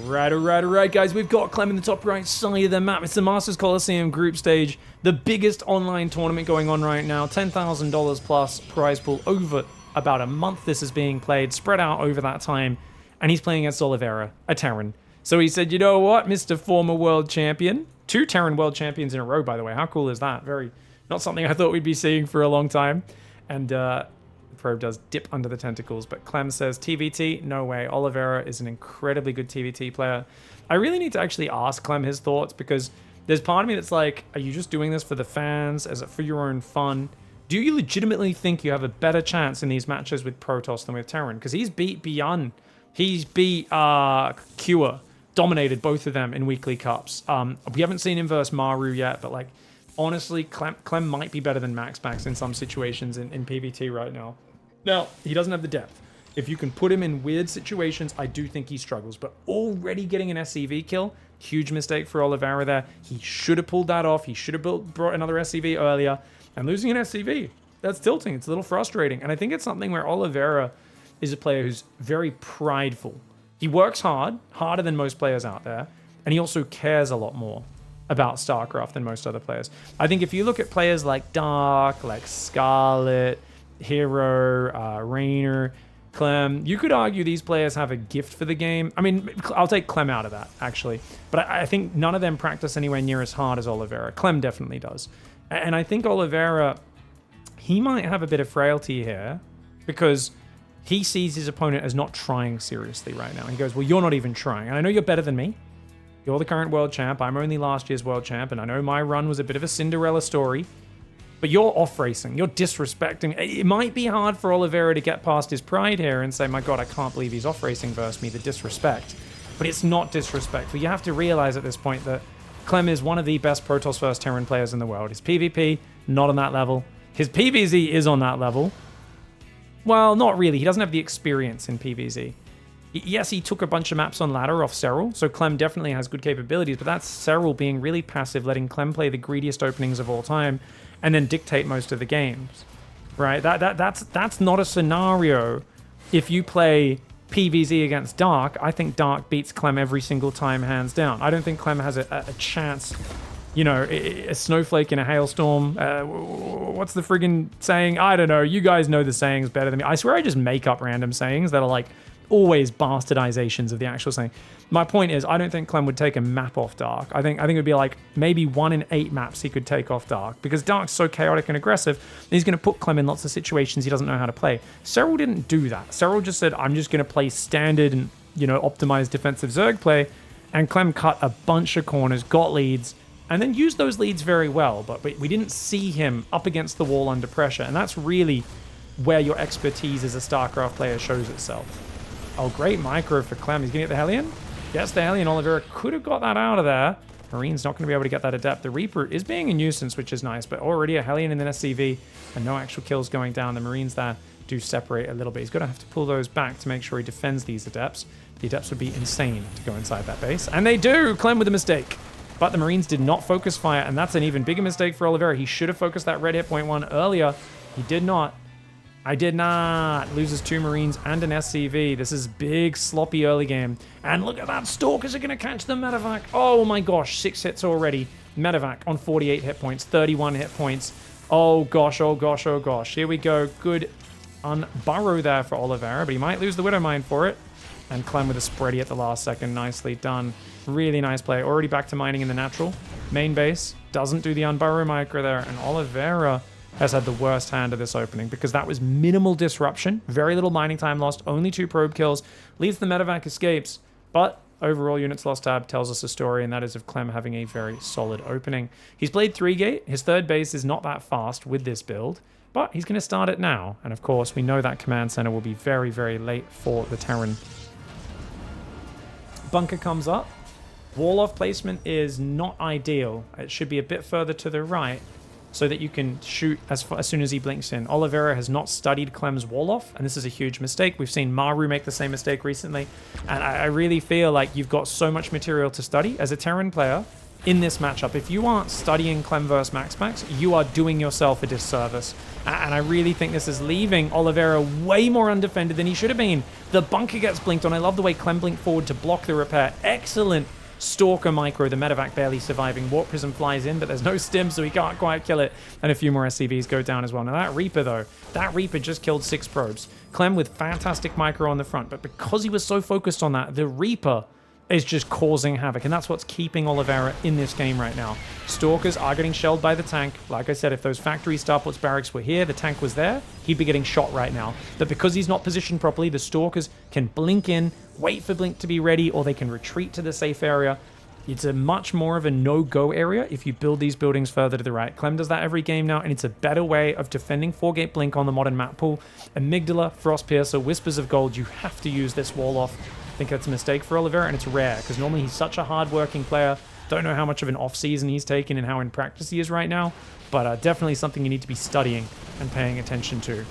Alright, guys. We've got Clem in the top right side of the map. It's the Masters Coliseum group stage, the biggest online tournament going on right now. $10,000 plus prize pool over about a month. This is being played, spread out over that time, and he's playing against OLIVEIRA, a Terran. So he said, you know what, Mr. Former World Champion? 2 Terran World Champions in a row, by the way. How cool is that? Not something I thought we'd be seeing for a long time. And Probe does dip under the tentacles, but Clem says TVT, no way. OLIVEIRA is an incredibly good TVT player. I really need to actually ask Clem his thoughts, because there's part of me that's like, are you just doing this for the fans? Is it for your own fun? Do you legitimately think you have a better chance in these matches with Protoss than with Terran? Because he's beat Beyond. He's beat Cure, dominated both of them in weekly cups. We haven't seen him versus Maru yet, but like, honestly, Clem might be better than Max in some situations in PvT right now. Now, he doesn't have the depth. If you can put him in weird situations, I do think he struggles. But already getting an SCV kill, huge mistake for OLIVEIRA there. He should have pulled that off. He should have brought another SCV earlier. And losing an SCV, that's tilting. It's a little frustrating. And I think it's something where OLIVEIRA is a player who's very prideful. He works hard, harder than most players out there. And he also cares a lot more about StarCraft than most other players. I think if you look at players like Dark, like Scarlet, Hero, Rainer, Clem, you could argue these players have a gift for the game. I mean, I'll take Clem out of that, actually. But I think none of them practice anywhere near as hard as OLIVEIRA. Clem definitely does. And I think OLIVEIRA, he might have a bit of frailty here, because he sees his opponent as not trying seriously right now. He goes, well, you're not even trying. And I know you're better than me. You're the current world champ. I'm only last year's world champ, and I know my run was a bit of a Cinderella story. But you're off-racing. You're disrespecting. It might be hard for OLIVEIRA to get past his pride here and say, my God, I can't believe he's off-racing versus me, the disrespect. But it's not disrespectful. You have to realize at this point that Clem is one of the best Protoss first Terran players in the world. His PvP, not on that level. His PvZ is on that level. Well, not really. He doesn't have the experience in PvZ. Yes, he took a bunch of maps on ladder off Serral, so Clem definitely has good capabilities, but that's Serral being really passive, letting Clem play the greediest openings of all time, and then dictate most of the games, right? That's not a scenario. If you play PvZ against Dark, I think Dark beats Clem every single time, hands down. I don't think Clem has a chance, you know, a snowflake in a hailstorm. What's the friggin' saying? I don't know. You guys know the sayings better than me. I swear I just make up random sayings that are like always bastardizations of the actual saying. My point is, I don't think Clem would take a map off Dark. I think it would be like maybe 1 in 8 maps he could take off Dark, because Dark's so chaotic and aggressive, and he's going to put Clem in lots of situations he doesn't know how to play. Serral didn't do that. Serral just said, I'm just going to play standard and, you know, optimized defensive Zerg play, and Clem cut a bunch of corners, got leads, and then used those leads very well, but we didn't see him up against the wall under pressure, and that's really where your expertise as a StarCraft player shows itself. Oh, great micro for Clem. He's going to get the Hellion? Yes, the Hellion. OLIVEIRA could have got that out of there. Marine's not going to be able to get that adept. The Reaper is being a nuisance, which is nice, but already a Hellion and an SCV, and no actual kills going down. The Marines there do separate a little bit. He's going to have to pull those back to make sure he defends these adepts. The adepts would be insane to go inside that base, and they do! Clem with a mistake. But the Marines did not focus fire, and that's an even bigger mistake for OLIVEIRA. He should have focused that red hit point 1 earlier. He did not. I did not. Loses 2 Marines and an SCV. This is big, sloppy early game. And look at that. Stalkers are going to catch the medevac. Oh my gosh. 6 hits already. Medevac on 48 hit points. 31 hit points. Oh gosh, oh gosh, oh gosh. Here we go. Good unburrow there for OLIVEIRA, but he might lose the Widowmine for it. And Clem with a spready at the last second. Nicely done. Really nice play. Already back to mining in the natural. Main base. Doesn't do the unburrow micro there. And OLIVEIRA has had the worst hand of this opening, because that was minimal disruption, very little mining time lost, only 2 probe kills, leads the medevac escapes, but overall units lost tab tells us a story, and that is of Clem having a very solid opening. He's played 3-gate, his 3rd base is not that fast with this build, but he's going to start it now, and of course we know that command center will be very, very late for the Terran. Bunker comes up, wall off placement is not ideal, it should be a bit further to the right, so that you can shoot as soon as he blinks in. OLIVEIRA has not studied Clem's wall off, and this is a huge mistake. We've seen Maru make the same mistake recently, and I really feel like you've got so much material to study. As a Terran player, in this matchup. If you aren't studying Clem versus MaxPax, you are doing yourself a disservice. And I really think this is leaving Oliveira way more undefended than he should have been. The bunker gets blinked on. I love the way Clem blinked forward to block the repair. Excellent Stalker micro, the medevac barely surviving. Warp Prism flies in, but there's no stim, so he can't quite kill it. And a few more SCVs go down as well. Now that Reaper, though, that Reaper just killed 6 probes. Clem with fantastic micro on the front, but because he was so focused on that, the Reaper is just causing havoc, and that's what's keeping Oliveira in this game right now. Stalkers are getting shelled by the tank. Like I said, if those factory starports barracks were here, the tank was there, he'd be getting shot right now. But because he's not positioned properly, the Stalkers can blink in, wait for Blink to be ready, or they can retreat to the safe area. It's a much more of a no-go area if you build these buildings further to the right. Clem does that every game now, and it's a better way of defending 4-gate Blink on the modern map pool. Amygdala, Frostpiercer, Whispers of Gold, you have to use this wall off. I think that's a mistake for Oliveira, and it's rare, because normally he's such a hard-working player. Don't know how much of an off-season he's taken and how in practice he is right now, but definitely something you need to be studying and paying attention to.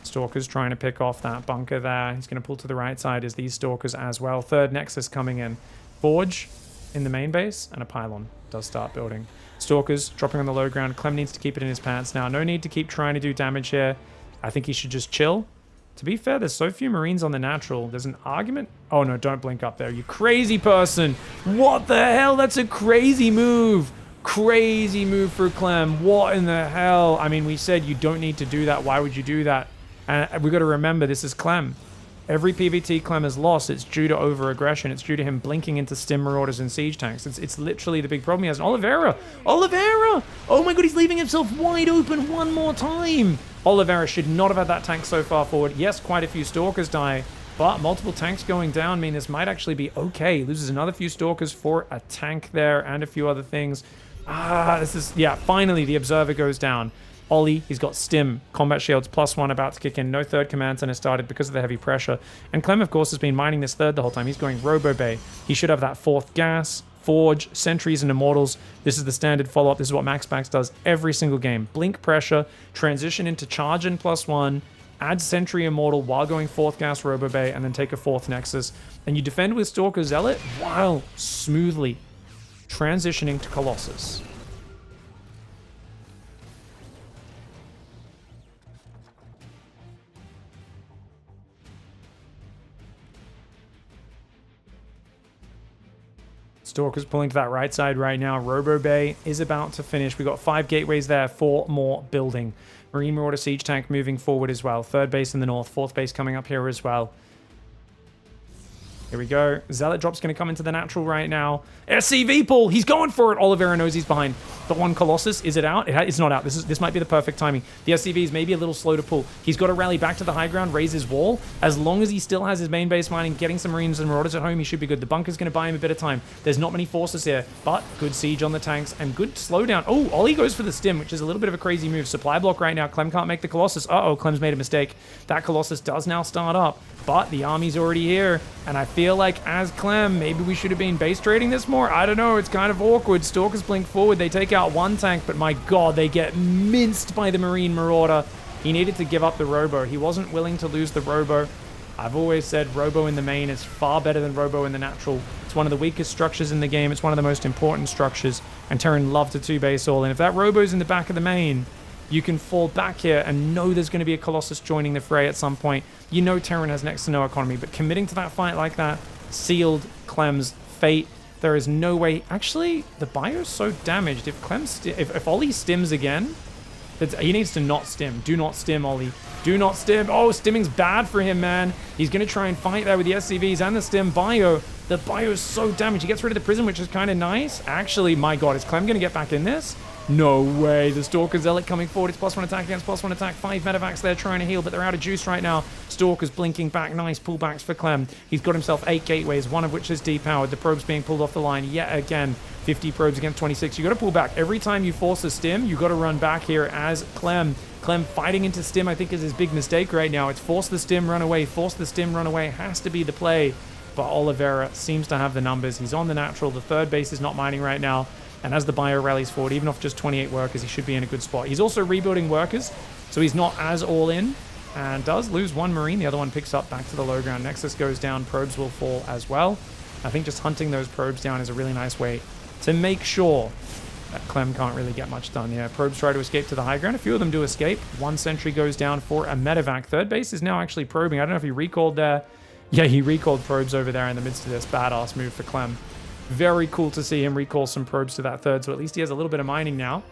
Stalker's trying to pick off that bunker there. He's going to pull to the right side as these Stalkers as well. Third Nexus coming in. Forge in the main base, and a pylon does start building. Stalkers dropping on the low ground. Clem needs to keep it in his pants now. No need to keep trying to do damage here. I think he should just chill. To be fair, there's so few Marines on the natural. There's an argument. Oh no, don't blink up there, you crazy person. What the hell? That's a crazy move. Crazy move for Clem. What in the hell? I mean, we said you don't need to do that. Why would you do that? And we've got to remember, this is Clem. Every PvT Clem has lost. It's due to over-aggression. It's due to him blinking into Stim Marauders and Siege Tanks. It's literally the big problem he has. And Oliveira! Oliveira! Oh my god, he's leaving himself wide open one more time! Oliveira should not have had that tank so far forward. Yes, quite a few Stalkers die, but multiple tanks going down mean this might actually be okay. He loses another few Stalkers for a tank there and a few other things. This is... Yeah, finally the Observer goes down. Ollie, he's got Stim, Combat Shields, +1 about to kick in. No third command center started because of the heavy pressure. And Clem, of course, has been mining this third the whole time. He's going Robo Bay. He should have that 4th gas, Forge, Sentries, and Immortals. This is the standard follow-up. This is what MaxPax does every single game. Blink pressure, transition into charge and +1, add Sentry Immortal while going 4th gas Robo Bay, and then take a 4th Nexus. And you defend with Stalker Zealot while smoothly transitioning to Colossus. Stalker's pulling to that right side right now. Robo Bay is about to finish. We've got 5 gateways there, 4 more building. Marine Marauder Siege Tank moving forward as well. 3rd base in the north, 4th base coming up here as well. Here we go. Zealot drop's going to come into the natural right now. SCV pull. He's going for it. Oliveira knows he's behind. The one Colossus. Is it out? It's not out. This might be the perfect timing. The SCV is maybe a little slow to pull. He's got to rally back to the high ground, raise his wall. As long as he still has his main base mining, getting some Marines and Marauders at home, he should be good. The bunker's going to buy him a bit of time. There's not many forces here, but good siege on the tanks and good slowdown. Oh, Ollie goes for the Stim, which is a little bit of a crazy move. Supply block right now. Clem can't make the Colossus. Uh-oh, Clem's made a mistake. That Colossus does now start up, but the army's already here. And I feel like as Clem, maybe we should have been base trading this more. I don't know. It's kind of awkward. Stalkers blink forward. They take out one tank, but my god, they get minced by the Marine Marauder. He needed to give up the Robo. He wasn't willing to lose the Robo. I've always said Robo in the main is far better than Robo in the natural. It's one of the weakest structures in the game. It's one of the most important structures. And Terran love to 2-base all. And if that Robo's in the back of the main, you can fall back here and know there's going to be a Colossus joining the fray at some point. You know Terran has next to no economy, but committing to that fight like that sealed Clem's fate. There is no way. Actually, the bio's so damaged. If if Ollie stims again, he needs to not stim. Do not stim, Ollie. Do not stim. Oh, stimming's bad for him, man. He's going to try and fight there with the SCVs and the stim bio. The bio is so damaged. He gets rid of the prison, which is kind of nice. Actually, my god, is Clem going to get back in this? No way. The Stalker Zealot coming forward. It's +1 attack against +1 attack. 5 medevacs there trying to heal, but they're out of juice right now. Stalker's blinking back. Nice pullbacks for Clem. He's got himself 8 gateways, one of which is depowered. The probes being pulled off the line yet again. 50 probes against 26. You got to pull back. Every time you force a stim, you got to run back here as Clem. Clem fighting into stim, I think, is his big mistake right now. It's force the stim, run away. Force the stim, run away. Has to be the play. But Oliveira seems to have the numbers. He's on the natural. The 3rd base is not mining right now. And as the bio rallies forward, even off just 28 workers, he should be in a good spot. He's also rebuilding workers, so he's not as all in. And does lose one Marine. The other one picks up back to the low ground. Nexus goes down. Probes will fall as well. I think just hunting those probes down is a really nice way to make sure that Clem can't really get much done here. Probes try to escape to the high ground. A few of them do escape. One sentry goes down for a medevac. Third base is now actually probing. I don't know if he recalled there. Yeah, he recalled probes over there in the midst of this badass move for Clem. Very cool to see him recall some probes to that third, so at least he has a little bit of mining now.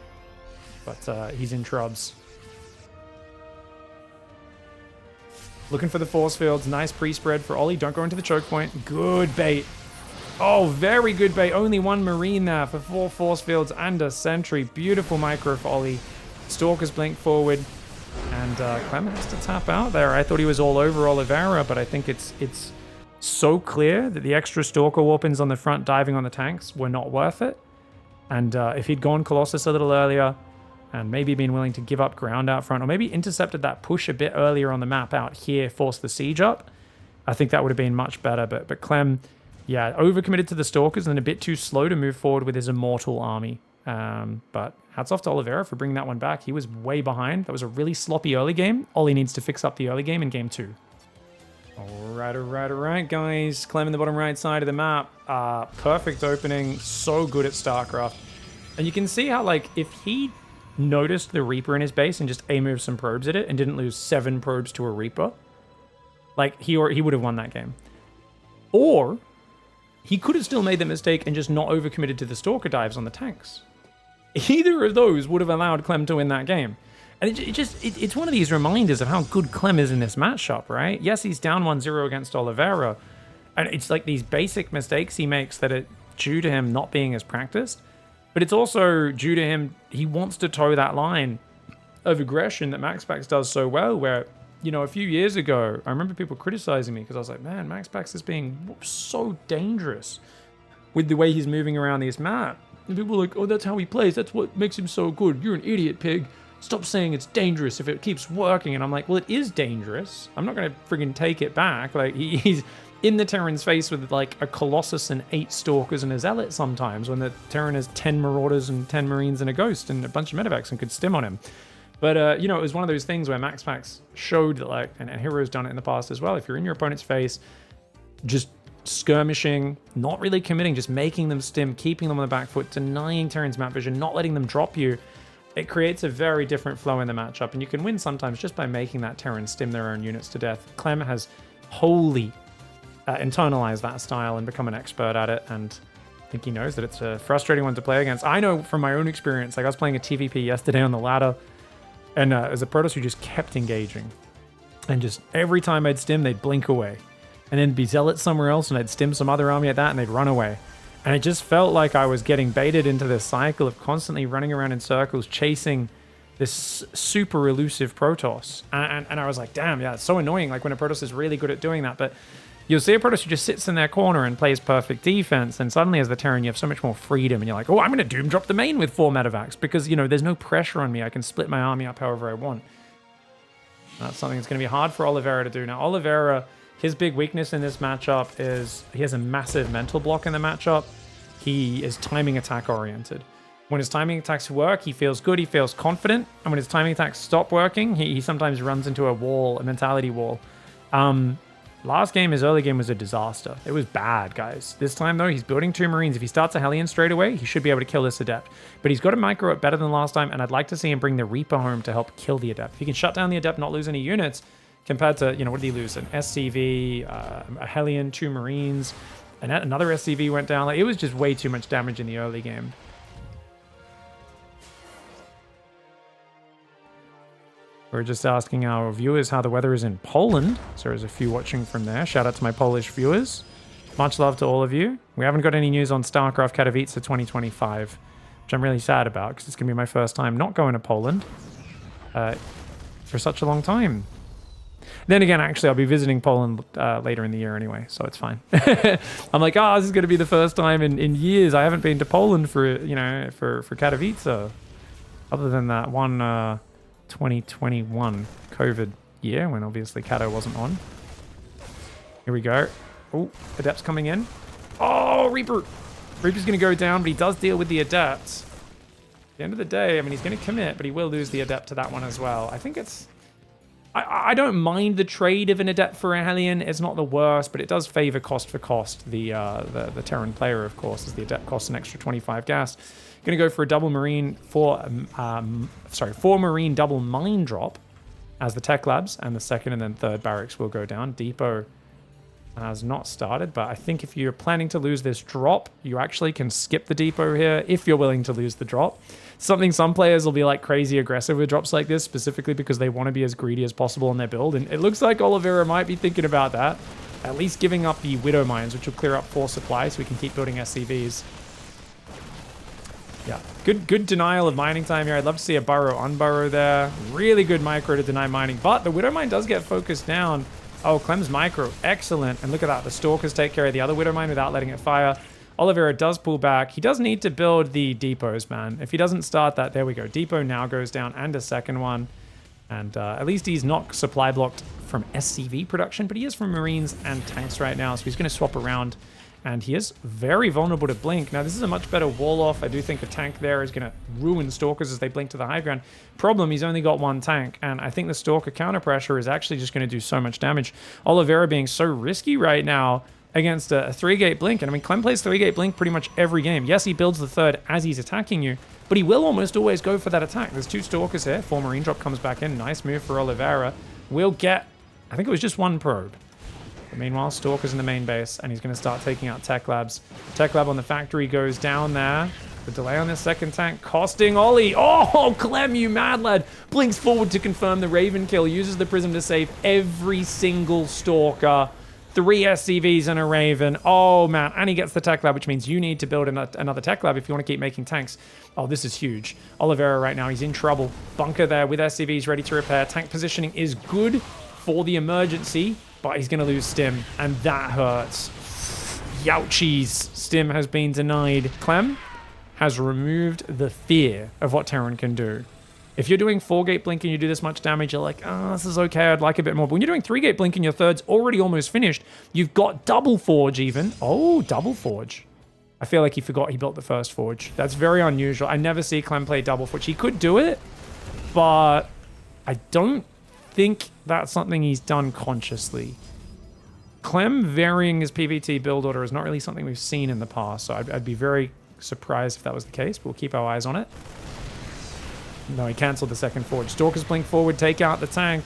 But he's in trubs. Looking for the force fields. Nice pre-spread for Ollie. Don't go into the choke point. Good bait. Oh, very good bait. Only one Marine there for 4 force fields and a sentry. Beautiful micro for Ollie. Stalkers blink forward. And Clem has to tap out there. I thought he was all over Oliveira, but I think it's so clear that the extra Stalker warpins on the front diving on the tanks were not worth it. And if he'd gone Colossus a little earlier and maybe been willing to give up ground out front, or maybe intercepted that push a bit earlier on the map out here, forced the siege up, I think that would have been much better. But Clem, yeah, overcommitted to the Stalkers and then a bit too slow to move forward with his immortal army. But hats off to Oliveira for bringing that one back. He was way behind. That was a really sloppy early game. Ollie needs to fix up the early game in game 2. All right, guys. Clem in the bottom right side of the map. Perfect opening. So good at StarCraft. And you can see how, like, if he noticed the Reaper in his base and just A-moved some probes at it and didn't lose 7 probes to a Reaper, like, he would have won that game. Or he could have still made the mistake and just not overcommitted to the Stalker dives on the tanks. Either of those would have allowed Clem to win that game. And it's one of these reminders of how good Clem is in this matchup, right? Yes, he's down 1-0 against Oliveira. And it's like these basic mistakes he makes that are due to him not being as practiced. But it's also due to him, he wants to toe that line of aggression that MaxPax does so well, where, you know, a few years ago, I remember people criticizing me because I was like, man, MaxPax is being so dangerous with the way he's moving around this map. And people are like, oh, that's how he plays. That's what makes him so good. You're an idiot, Pig. Stop saying it's dangerous if it keeps working. And I'm like, well, it is dangerous. I'm not going to friggin' take it back. Like, he's in the Terran's face with, like, a Colossus and 8 Stalkers and a Zealot sometimes, when the Terran has 10 Marauders and 10 Marines and a Ghost and a bunch of medevacs and could stim on him. But, you know, it was one of those things where MaxPax showed that, like, and Hero's done it in the past as well, if you're in your opponent's face, just skirmishing, not really committing, just making them stim, keeping them on the back foot, denying Terran's map vision, not letting them drop you, it creates a very different flow in the matchup, and you can win sometimes just by making that Terran stim their own units to death. Clem has wholly internalized that style and become an expert at it, and I think he knows that it's a frustrating one to play against. I know from my own experience, like I was playing a TVP yesterday on the ladder, and as a Protoss who just kept engaging, and just every time I'd stim, they'd blink away, and then be Zealot somewhere else, and I'd stim some other army at that, and they'd run away. And it just felt like I was getting baited into this cycle of constantly running around in circles, chasing this super elusive Protoss. And I was like, damn, yeah, it's so annoying, like when a Protoss is really good at doing that. But you'll see a Protoss who just sits in their corner and plays perfect defense, and suddenly as the Terran, you have so much more freedom, and you're like, oh, I'm going to doom drop the main with 4 medevacs, because, you know, there's no pressure on me. I can split my army up however I want. That's something that's going to be hard for Oliveira to do. Now, Oliveira, his big weakness in this matchup is he has a massive mental block in the matchup. He is timing attack oriented. When his timing attacks work, he feels good, he feels confident. And when his timing attacks stop working, he sometimes runs into a wall, a mentality wall. Last game, his early game was a disaster. It was bad, guys. This time, though, he's building 2 Marines. If he starts a Hellion straight away, he should be able to kill this Adept. But he's got to micro it better than last time, and I'd like to see him bring the Reaper home to help kill the Adept. If he can shut down the Adept, not lose any units, compared to, you know, what did he lose? An SCV, a Hellion, 2 Marines, and another SCV went down. Like, it was just way too much damage in the early game. We're just asking our viewers how the weather is in Poland. So there's a few watching from there. Shout out to my Polish viewers. Much love to all of you. We haven't got any news on StarCraft Katowice 2025, which I'm really sad about, because it's going to be my first time not going to Poland for such a long time. Then again, actually, I'll be visiting Poland later in the year anyway, so it's fine. I'm like, this is going to be the first time in years I haven't been to Poland for, you know, for Katowice. Other than that one 2021 COVID year, when obviously Kato wasn't on. Here we go. Oh, Adept's coming in. Oh, Reaper! Reaper's going to go down, but he does deal with the Adept. At the end of the day, I mean, he's going to commit, but he will lose the Adept to that one as well. I think it's... I don't mind the trade of an Adept for a Hellion. It's not the worst, but it does favor cost for cost. The Terran player, of course, as the Adept costs an extra 25 gas. Going to go for a double Marine four Marine double Mine drop as the Tech Labs, and the second and then third barracks will go down. Depot has not started, but I think if you're planning to lose this drop, you actually can skip the depot here if you're willing to lose the drop. Something some players will be like crazy aggressive with drops like this, specifically because they want to be as greedy as possible in their build, and it looks like Oliveira might be thinking about that. At least giving up the Widow Mines, which will clear up 4 supply so we can keep building SCVs. Yeah, good denial of mining time here. I'd love to see a burrow unburrow there. Really good micro to deny mining, but the Widow Mine does get focused down. Oh, Clem's micro, excellent. And look at that, the Stalkers take care of the other Widow Mine without letting it fire. Oliveira does pull back. He does need to build the depots, man. If he doesn't start that, there we go. Depot now goes down, and a second one. And at least he's not supply blocked from SCV production, but he is from Marines and tanks right now, so he's going to swap around. And he is very vulnerable to blink. Now, this is a much better wall off. I do think a tank there is going to ruin Stalkers as they blink to the high ground. Problem, he's only got 1 tank, and I think the Stalker counter pressure is actually just going to do so much damage. Oliveira being so risky right now against a 3-gate blink. And I mean, Clem plays 3-gate blink pretty much every game. Yes, he builds the third as he's attacking you, but he will almost always go for that attack. There's 2 Stalkers here. 4 Marine drop comes back in. Nice move for Oliveira. We'll get, I think it was just 1 probe. But meanwhile, Stalker's in the main base, and he's going to start taking out Tech Labs. Tech Lab on the factory goes down there. The delay on this second tank costing Ollie. Oh, Clem, you mad lad. Blinks forward to confirm the Raven kill. Uses the Prism to save every single Stalker. 3 SCVs and a Raven. Oh, man. And he gets the Tech Lab, which means you need to build another Tech Lab if you want to keep making tanks. Oh, this is huge. Oliveira right now, he's in trouble. Bunker there with SCVs ready to repair. Tank positioning is good for the emergency, but he's going to lose Stim, and that hurts. Youchies. Stim has been denied. Clem has removed the fear of what Terran can do. If you're doing 4-gate blink and you do this much damage, you're like, oh, this is okay, I'd like a bit more. But when you're doing 3-gate blink and your third's already almost finished, you've got double forge even. Oh, double forge. I feel like he forgot he built the first forge. That's very unusual. I never see Clem play double forge. He could do it, but I don't think that's something he's done consciously. Clem varying his PvT build order is not really something we've seen in the past, so I'd be very surprised if that was the case, but we'll keep our eyes on it. No, he cancelled the second forge. Stalkers blink forward, take out the tank.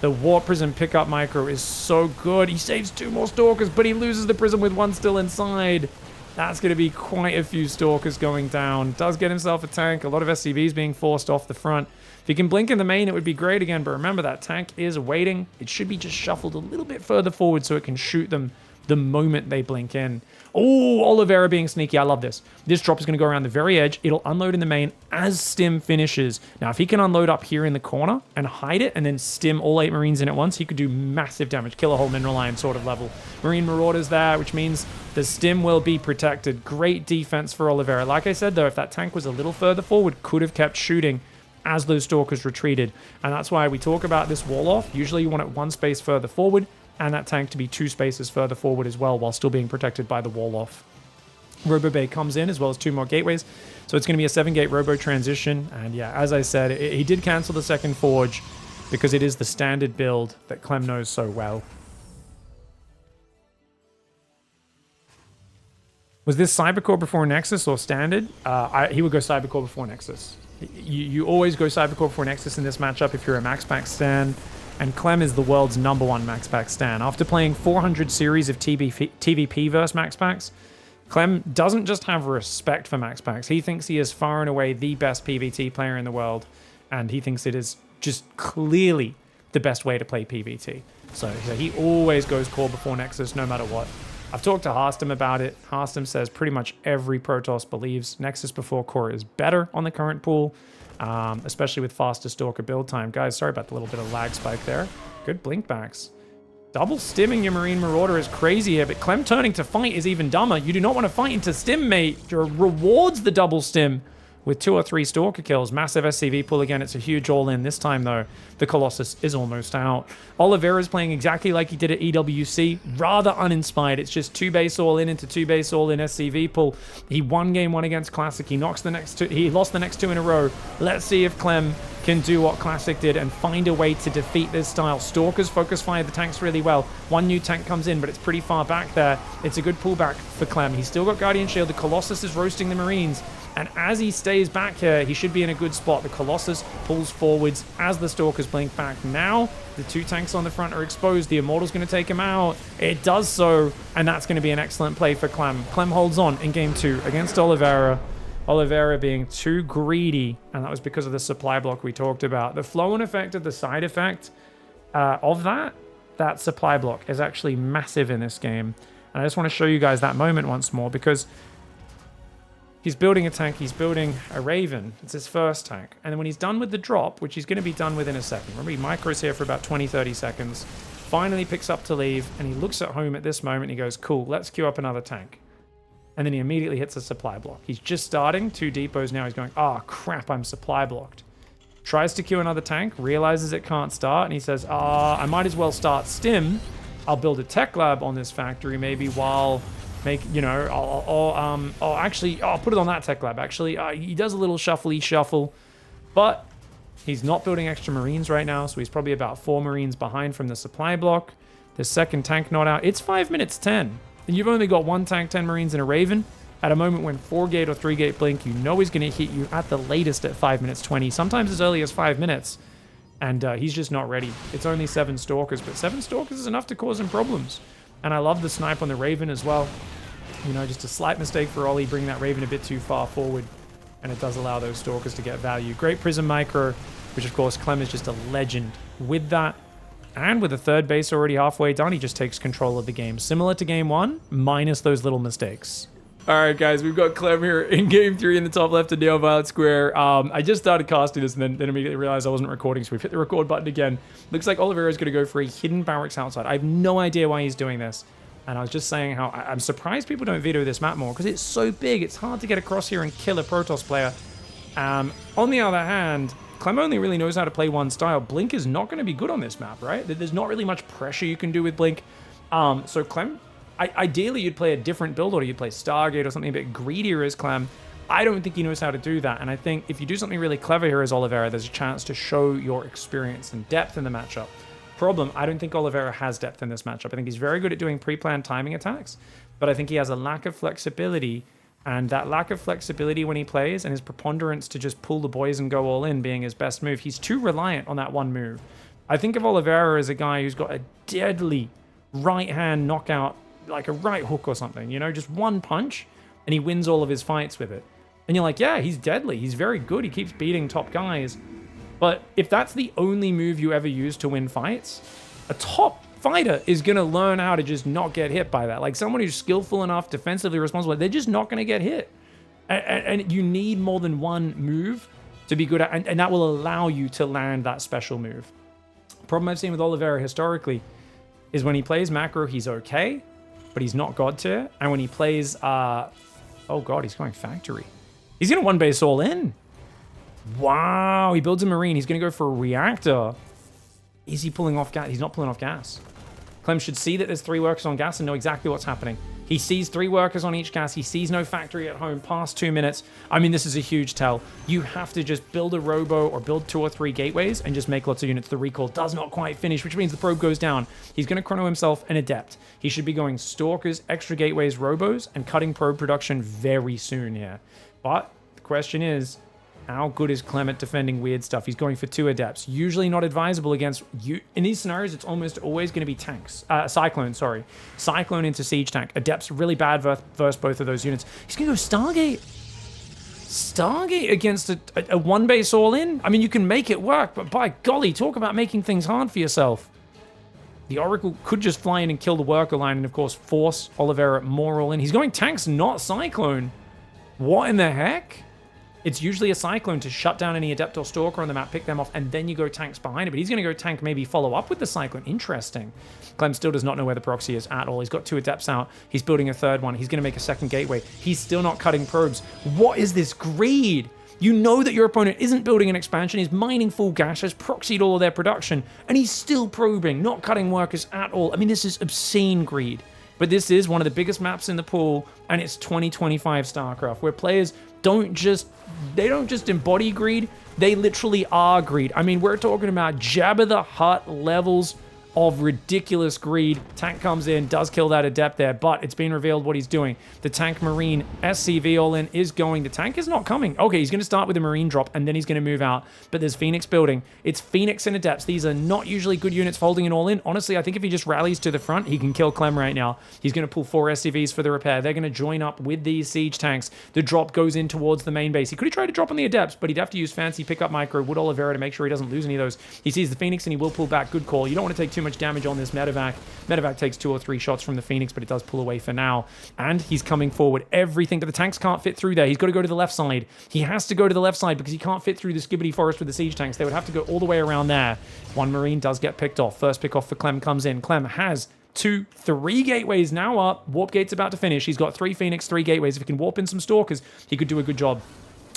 The Warp Prism pickup micro is so good. He saves 2 more Stalkers, but he loses the Prism with 1 still inside. That's going to be quite a few Stalkers going down. Does get himself a tank. A lot of SCVs being forced off the front. If he can blink in the main, it would be great again, but remember that tank is waiting. It should be just shuffled a little bit further forward so it can shoot them the moment they blink in. Oh, Oliveira being sneaky. I love this. This drop is going to go around the very edge. It'll unload in the main as Stim finishes. Now, if he can unload up here in the corner and hide it and then Stim all 8 Marines in at once, he could do massive damage. Kill a whole Mineral Iron sort of level. Marine Marauders there, which means the Stim will be protected. Great defense for Oliveira. Like I said, though, if that tank was a little further forward, could have kept shooting as those Stalkers retreated. And that's why we talk about this wall off. Usually you want it 1 space further forward, and that tank to be 2 spaces further forward as well, while still being protected by the wall off. Robo Bay comes in, as well as 2 more gateways. So it's going to be a 7-gate Robo transition. And yeah, as I said, he did cancel the second forge because it is the standard build that Clem knows so well. Was this Cybercore before Nexus or standard? He would go Cybercore before Nexus. You always go Cybercore before Nexus in this matchup if you're a Max Pack stan. And Clem is the world's #1 Max Pack stan. After playing 400 series of TVP versus Max Packs, Clem doesn't just have respect for Max Packs. He thinks he is far and away the best PvT player in the world, and he thinks it is just clearly the best way to play PvT. So he always goes core before Nexus, no matter what. I've talked to Harstem about it. Harstem says pretty much every Protoss believes Nexus before core is better on the current pool, especially with faster Stalker build time. Guys, sorry about the little bit of lag spike there. Good blink backs. Double stimming your Marine Marauder is crazy here, but Clem turning to fight is even dumber. You do not want to fight into stim, mate. Your rewards the double stim. with 2 or 3 Stalker kills. Massive SCV pull again. It's a huge all-in. This time, though, the Colossus is almost out. Oliveira's playing exactly like he did at EWC. Rather uninspired. It's just 2 base all-in into 2 base all-in SCV pull. He won game 1 against Classic. He lost the next 2 in a row. Let's see if Clem can do what Classic did and find a way to defeat this style. Stalkers focus fire the tanks really well. 1 new tank comes in, but it's pretty far back there. It's a good pullback for Clem. He's still got Guardian Shield. The Colossus is roasting the Marines. And as he stays back here, he should be in a good spot. The Colossus pulls forwards as the Stalkers blink back. Now, the 2 tanks on the front are exposed. The Immortal's going to take him out. It does so, and that's going to be an excellent play for Clem. Clem holds on in game 2 against Oliveira. Oliveira being too greedy, and that was because of the supply block we talked about. The flow-on effect of the side effect of that supply block is actually massive in this game. And I just want to show you guys that moment once more, because he's building a tank, he's building a Raven. It's his first tank. And then when he's done with the drop, which he's going to be done within a second. Remember, he micros here for about 20, 30 seconds. Finally picks up to leave, and he looks at home at this moment. He goes, cool, let's queue up another tank. And then he immediately hits a supply block. He's just starting, 2 depots now. He's going, oh, crap, I'm supply blocked. Tries to queue another tank, realizes it can't start, and he says, I might as well start Stim. I'll build a tech lab on this factory maybe while... I'll put it on that tech lab, actually. He does a little shuffle, but he's not building extra Marines right now, so he's probably about 4 Marines behind from the supply block. The second tank not out. It's 5 minutes 10, and you've only got 1 tank, 10 Marines, and a Raven. At a moment when 4-gate or 3-gate blink, you know he's going to hit you at the latest at 5 minutes 20, sometimes as early as 5 minutes, and he's just not ready. It's only 7 Stalkers, but 7 Stalkers is enough to cause him problems. And I love the snipe on the Raven as well. You know, just a slight mistake for Ollie, bringing that Raven a bit too far forward, and it does allow those Stalkers to get value. Great Prism Micro, which of course Clem is just a legend with that. And with the 3rd base already halfway done, he just takes control of the game. Similar to game 1, minus those little mistakes. All right, guys, we've got Clem here in game 3 in the top left of Neo Violet Square. I just started casting this and then immediately realized I wasn't recording, so we've hit the record button again. Looks like Oliveira is going to go for a hidden barracks outside. I have no idea why he's doing this. And I was just saying how I'm surprised people don't veto this map more, because it's so big. It's hard to get across here and kill a Protoss player. On the other hand, Clem only really knows how to play one style. Blink is not going to be good on this map, right? There's not really much pressure you can do with Blink. So Clem... ideally, you'd play a different build, or you'd play Stargate or something a bit greedier as Clem. I don't think he knows how to do that, and I think if you do something really clever here as Oliveira, there's a chance to show your experience and depth in the matchup. Problem, I don't think Oliveira has depth in this matchup. I think he's very good at doing pre-planned timing attacks, but I think he has a lack of flexibility, and that lack of flexibility when he plays, and his preponderance to just pull the boys and go all in being his best move, he's too reliant on that one move. I think of Oliveira as a guy who's got a deadly right-hand knockout, like a right hook or something, you know, just one punch, and he wins all of his fights with it. And you're like, yeah, he's deadly. He's very good. He keeps beating top guys. But if that's the only move you ever use to win fights, a top fighter is going to learn how to just not get hit by that. Like someone who's skillful enough, defensively responsible, they're just not going to get hit. And you need more than one move to be good at, and that will allow you to land that special move. Problem I've seen with Oliveira historically is when he plays macro, he's okay, but he's not god tier. And when he plays, oh god, he's going factory. He's going to one base all in. Wow, he builds a Marine. He's going to go for a reactor. Is he pulling off gas? He's not pulling off gas. Clem should see that there's 3 workers on gas and know exactly what's happening. He sees 3 workers on each gas. He sees no factory at home past 2 minutes. I mean, this is a huge tell. You have to just build a robo or build 2 or 3 gateways and just make lots of units. The recall does not quite finish, which means the probe goes down. He's going to chrono himself an adept. He should be going stalkers, extra gateways, robos, and cutting probe production very soon here. But the question is, how good is Clem at defending weird stuff? He's going for 2 adepts. Usually not advisable against you. In these scenarios, it's almost always going to be tanks. Cyclone, sorry. Cyclone into siege tank. Adepts really bad versus both of those units. He's going to go Stargate. Stargate against a one base all in? I mean, you can make it work, but by golly, talk about making things hard for yourself. The Oracle could just fly in and kill the worker line and, of course, force Oliveira more all in. He's going tanks, not Cyclone. What in the heck? It's usually a Cyclone to shut down any Adept or Stalker on the map, pick them off, and then you go tanks behind it. But he's going to go tank, maybe follow up with the Cyclone. Interesting. Clem still does not know where the proxy is at all. He's got 2 Adepts out. He's building a 3rd one. He's going to make a 2nd gateway. He's still not cutting probes. What is this greed? You know that your opponent isn't building an expansion, is mining full gas, has proxied all of their production, and he's still probing, not cutting workers at all. I mean, this is obscene greed. But this is one of the biggest maps in the pool, and it's 2025 StarCraft, where players don't just embody greed, they literally are greed. I mean, we're talking about Jabba the Hutt levels of ridiculous greed. Tank comes in, does kill that adept there, but it's been revealed what he's doing. The tank marine SCV all in is going. The tank is not coming. Okay, he's going to start with a marine drop, and then he's going to move out. But there's Phoenix building. It's Phoenix and adepts. These are not usually good units folding an all in. Honestly, I think if he just rallies to the front, he can kill CLEM right now. He's going to pull 4 SCVs for the repair. They're going to join up with these siege tanks. The drop goes in towards the main base. He could have tried to drop on the adepts, but he'd have to use fancy pickup micro, would OLIVEIRA, to make sure he doesn't lose any of those. He sees the Phoenix and he will pull back. Good call. You don't want to take too much damage on this medevac. Medevac takes 2 or 3 shots from the Phoenix, but it does pull away for now. And he's coming forward. Everything, but the tanks can't fit through there. He's got to go to the left side. He has to go to the left side because he can't fit through the Skibbity Forest with the siege tanks. They would have to go all the way around there. 1 Marine does get picked off. First pick off for CLEM comes in. CLEM has 2, 3 gateways now up. Warp gate's about to finish. He's got 3 Phoenix, 3 gateways. If he can warp in some Stalkers, he could do a good job.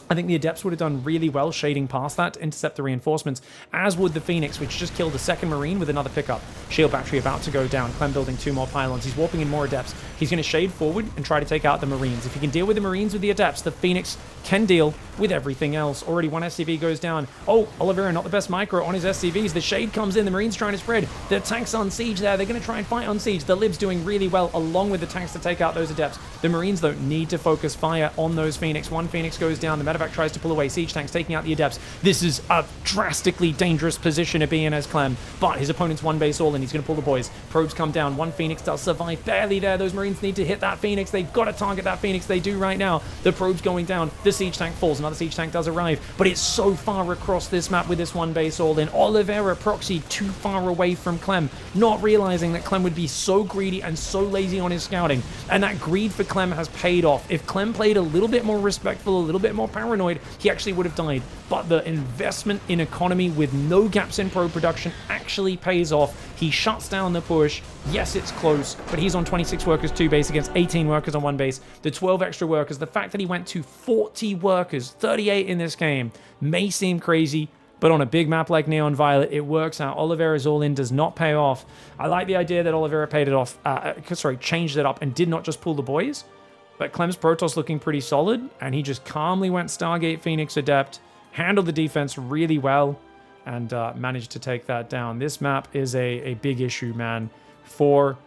I think the Adepts would have done really well shading past that to intercept the reinforcements, as would the Phoenix, which just killed the 2nd Marine with another pickup. Shield battery about to go down. CLEM building 2 more pylons. He's warping in more Adepts. He's going to shade forward and try to take out the Marines. If he can deal with the Marines with the Adepts, the Phoenix can deal with everything else. Already 1 SCV goes down. Oh, OLIVEIRA not the best micro on his SCVs. The shade comes in. The Marines trying to spread. The tanks on siege there. They're going to try and fight on siege. The Libs doing really well along with the tanks to take out those Adepts. The Marines, though, need to focus fire on those Phoenix. 1 Phoenix goes down. The medevac tries to pull away. Siege tanks taking out the Adepts. This is a drastically dangerous position to be in as CLEM, but his opponent's 1 base all in. He's going to pull the boys. Probes come down. 1 Phoenix does survive barely there. Those Marines need to hit that Phoenix. They've got to target that Phoenix. They do right now. The probe's going down. The siege tank falls. Another siege tank does arrive, but it's so far across this map with this 1 base all in. OLIVEIRA proxy too far away from CLEM, not realizing that CLEM would be so greedy and so lazy on his scouting, and that greed for CLEM has paid off. If CLEM played a little bit more respectful, a little bit more paranoid, he actually would have died. But the investment in economy with no gaps in pro production actually pays off. He shuts down the push. Yes, it's close, but he's on 26 workers 2 base against 18 workers on 1 base. The 12 extra workers, the fact that he went to 40 workers, 38 in this game, may seem crazy, but on a big map like Neon Violet, it works out. OLIVEIRA's all-in does not pay off. I like the idea that OLIVEIRA paid it off, changed it up and did not just pull the boys, but Clem's Protoss looking pretty solid, and he just calmly went Stargate Phoenix Adept, handled the defense really well, and managed to take that down. This map is a big issue, man, for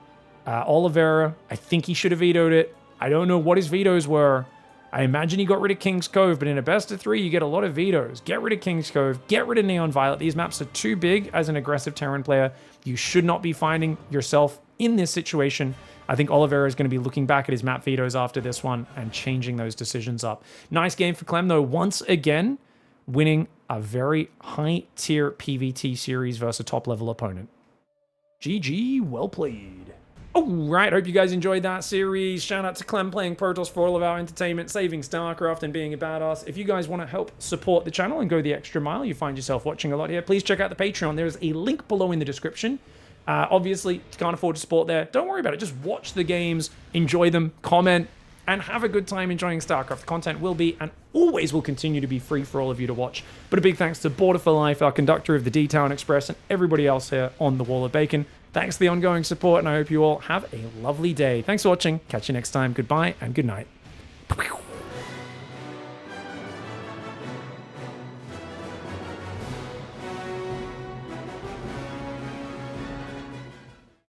OLIVEIRA. I think he should have vetoed it. I don't know what his vetoes were. I imagine he got rid of King's Cove, but in a best of 3, you get a lot of vetoes. Get rid of King's Cove, get rid of Neon Violet. These maps are too big as an aggressive Terran player. You should not be finding yourself in this situation. I think OLIVEIRA is going to be looking back at his map vetoes after this one and changing those decisions up. Nice game for CLEM, though, once again, winning a very high-tier PvT series versus a top-level opponent. GG, well played. Alright, hope you guys enjoyed that series. Shout out to CLEM playing Protoss for all of our entertainment, saving StarCraft and being a badass. If you guys want to help support the channel and go the extra mile, you find yourself watching a lot here, please check out the Patreon. There's a link below in the description. Obviously, if you can't afford to support there, don't worry about it. Just watch the games, enjoy them, comment, and have a good time enjoying StarCraft. The content will be and always will continue to be free for all of you to watch. But a big thanks to Border for Life, our conductor of the D-Town Express, and everybody else here on the Wall of Bacon. Thanks for the ongoing support, and I hope you all have a lovely day. Thanks for watching. Catch you next time. Goodbye and good night.